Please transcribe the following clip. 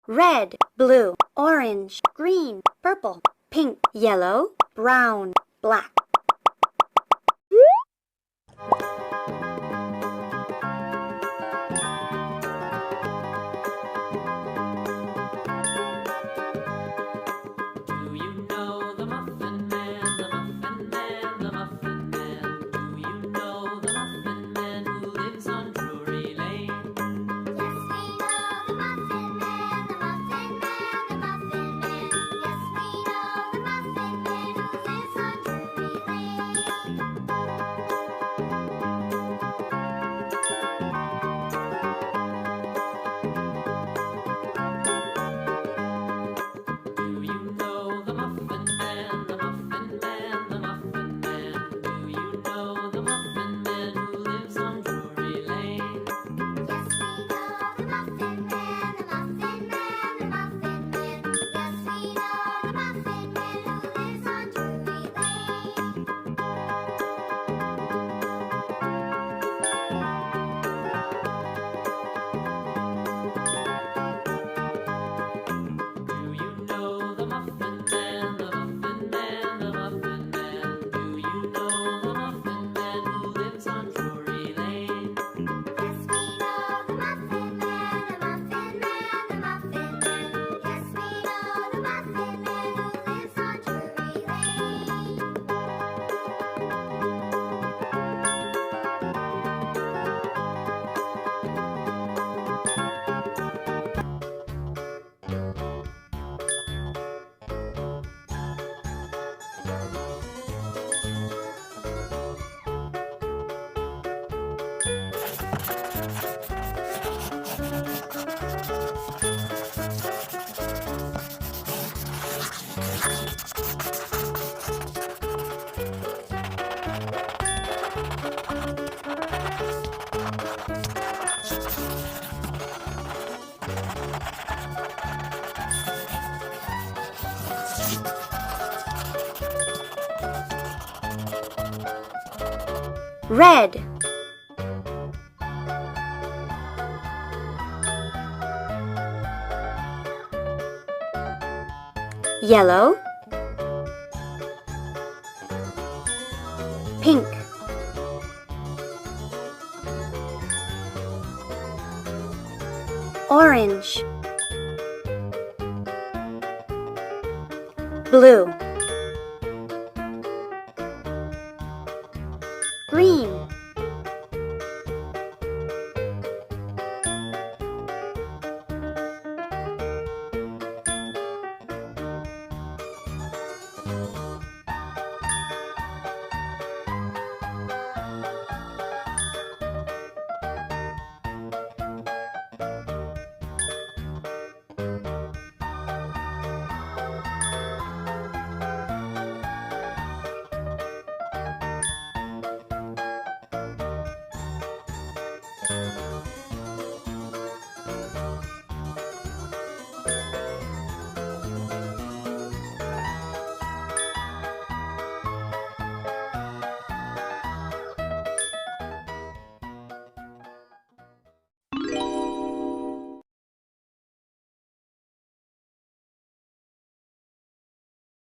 red, blue, orange, green, purple, pink, yellow, brown, black. Do you know the Muffin Man, the Muffin Man, the Muffin Man? Do you know the Muffin Man who lives on Drury Lane? Yes, we know the Muffin Man, the Muffin Man, the Muffin Man. Yes, we know the Muffin Man who lives on Drury Lane. Do you know the Muffin Man, the Muffin Man, the Muffin Man? Do you know the Muffin Man who lives on Drury Lane? Yes, we know the Muffin Man, the Muffin Man, the Muffin Man. Yes, we know the Muffin Man who lives on Drury Lane. Do you know the Muffin Man, the Muffin Man, the Muffin Man? Do you know the Muffin Man who lives on Drury Lane? Yes, we know the Muffin Man, the Muffin Man, the Muffin Man. Yes, we know the Muffin Man who lives on Drury Lane. Red, yellow, pink, orange, blue.